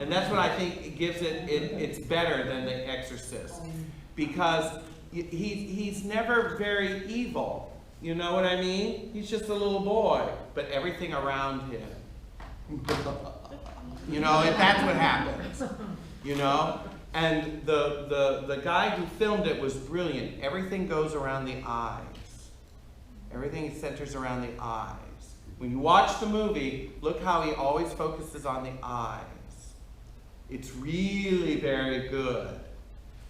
And that's what I think gives it's better than The Exorcist. Because he's never very evil. You know what I mean? He's just a little boy. But everything around him. You know, that's what happens. You know? And the guy who filmed it was brilliant. Everything goes around the eyes. Everything centers around the eyes. When you watch the movie, look how he always focuses on the eyes. It's really very good.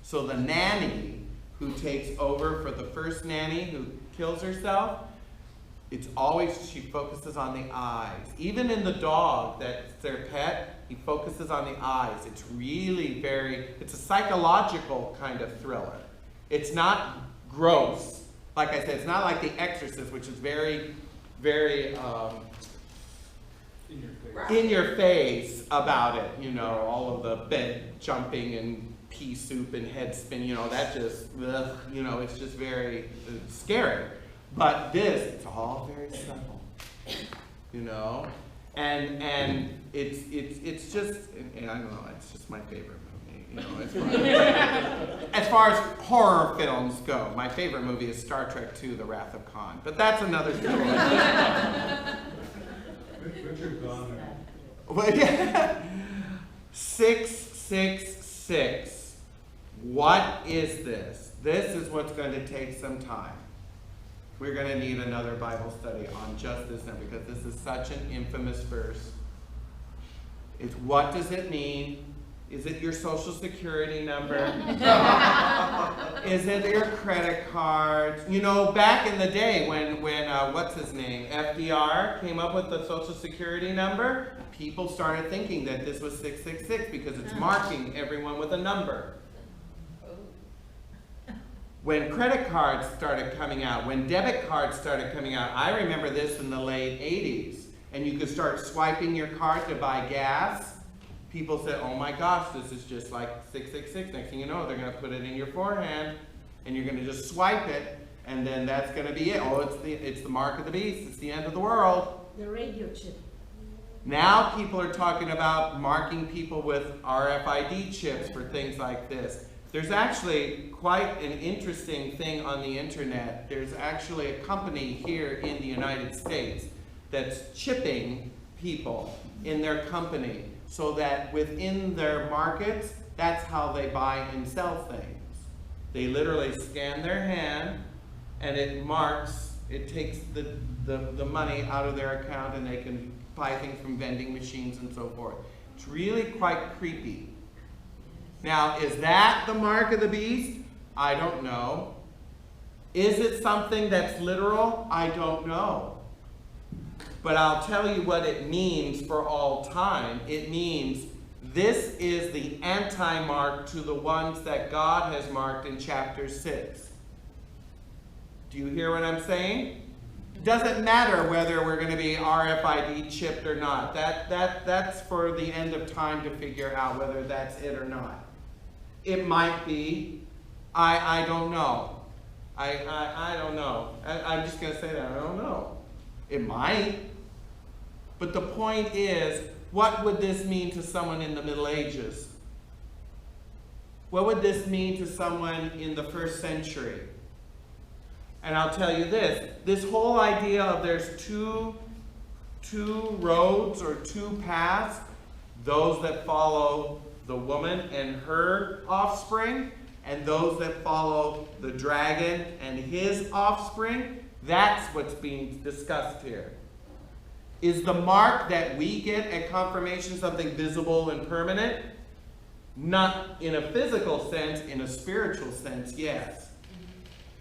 So the nanny who takes over for the first nanny who kills herself, it's always, she focuses on the eyes. Even in the dog that's their pet, he focuses on the eyes. It's really it's a psychological kind of thriller. It's not gross. Like I said, it's not like The Exorcist, which is very, very in your face about it. You know, all of the bed jumping and pea soup and head spin, you know, that just, ugh, you know, it's just very scary. But this, it's all very subtle, you know, and it's just, and I don't know, it's just my favorite movie, you know, as far as horror films go. My favorite movie is Star Trek II: The Wrath of Khan, but that's another story. Richard Donner. Well, yeah. 666. What is this? This is what's going to take some time. We're going to need another Bible study on just this number because this is such an infamous verse. It's what does it mean? Is it your social security number? Is it your credit card? You know, back in the day when what's his name, FDR came up with the social security number, people started thinking that this was 666 because it's marking everyone with a number. When credit cards started coming out, when debit cards started coming out, I remember this in the late 80s, and you could start swiping your card to buy gas. People said, oh my gosh, this is just like 666. Next thing you know, they're going to put it in your forehand, and you're going to just swipe it, and then that's going to be it. Oh, it's the mark of the beast. It's the end of the world. The radio chip. Now people are talking about marking people with RFID chips for things like this. There's actually quite an interesting thing on the internet. There's actually a company here in the United States that's chipping people in their company so that within their markets, that's how they buy and sell things. They literally scan their hand and it marks, it takes the money out of their account and they can buy things from vending machines and so forth. It's really quite creepy. Now, is that the mark of the beast? I don't know. Is it something that's literal? I don't know. But I'll tell you what it means for all time. It means this is the anti-mark to the ones that God has marked in chapter 6. Do you hear what I'm saying? It doesn't matter whether we're going to be RFID chipped or not. That's for the end of time to figure out whether that's it or not. It might be. I don't know. I don't know. I'm just going to say that. I don't know. It might. But the point is, what would this mean to someone in the Middle Ages? What would this mean to someone in the 1st century? And I'll tell you this whole idea of there's two roads or two paths, those that follow the woman and her offspring, and those that follow the dragon and his offspring, that's what's being discussed here. Is the mark that we get at confirmation something visible and permanent? Not in a physical sense, in a spiritual sense, yes.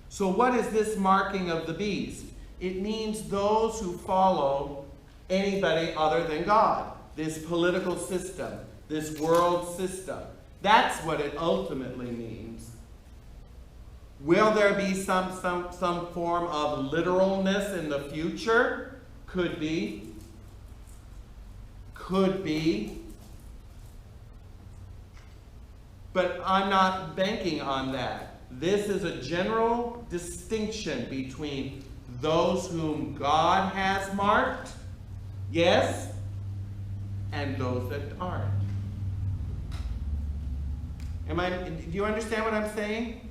So what is this marking of the beast? It means those who follow anybody other than God, this political system, this world system. That's what it ultimately means. Will there be some form of literalness in the future? Could be. Could be. But I'm not banking on that. This is a general distinction between those whom God has marked, yes, and those that aren't. Do you understand what I'm saying?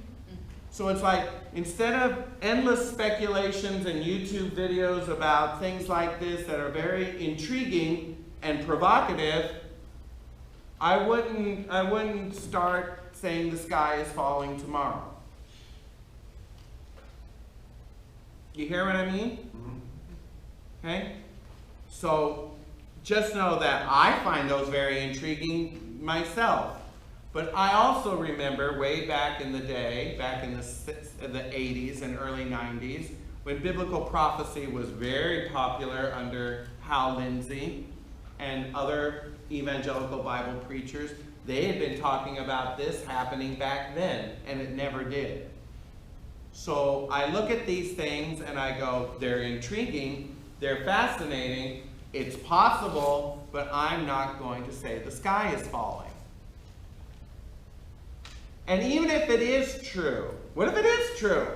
So it's like, instead of endless speculations and YouTube videos about things like this that are very intriguing and provocative, I wouldn't start saying the sky is falling tomorrow. You hear what I mean? Okay? So just know that I find those very intriguing myself. But I also remember way back in the day, back in the 80s and early 90s, when biblical prophecy was very popular under Hal Lindsey and other evangelical Bible preachers. They had been talking about this happening back then, and it never did. So I look at these things and I go, they're intriguing, they're fascinating, it's possible, but I'm not going to say the sky is falling. And even if it is true, what if it is true?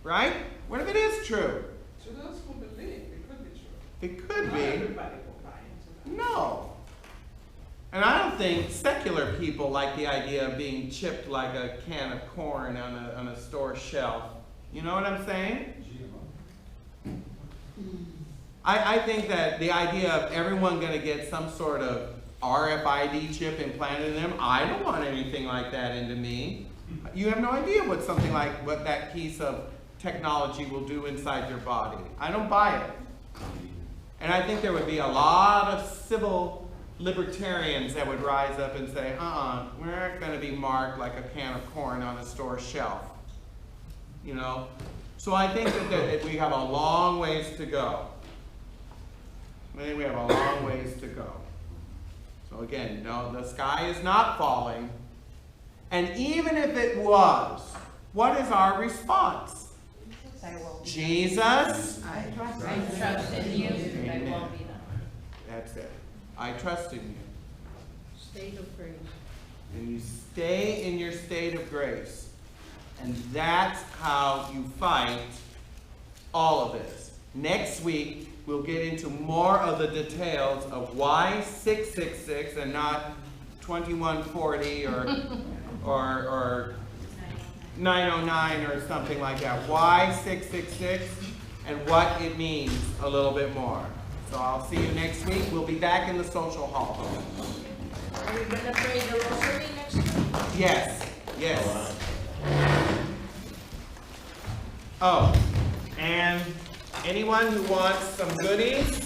Right? What if it is true? To those who believe, it could be true. It could Not be. everybody will buy into that. No. And I don't think secular people like the idea of being chipped like a can of corn on a store shelf. You know what I'm saying? I think that the idea of everyone going to get some sort of RFID chip implanted in them, I don't want anything like that into me. You have no idea what that piece of technology will do inside your body. I don't buy it. And I think there would be a lot of civil libertarians that would rise up and say, we're not going to be marked like a can of corn on a store shelf. You know? So I think that we have a long ways to go. I think we have a long ways to go. So again, no, the sky is not falling. And even if it was, what is our response? Jesus, I trust in you. Amen. I won't be done. That's it. I trust in you. State of grace. And you stay in your state of grace. And that's how you fight all of this. Next week, we'll get into more of the details of why 666 and not 2140 or 909 or something like that. Why 666 and what it means a little bit more. So I'll see you next week. We'll be back in the social hall. Are we going to pray the rosary next week? Yes, yes. Oh, and anyone who wants some goodies,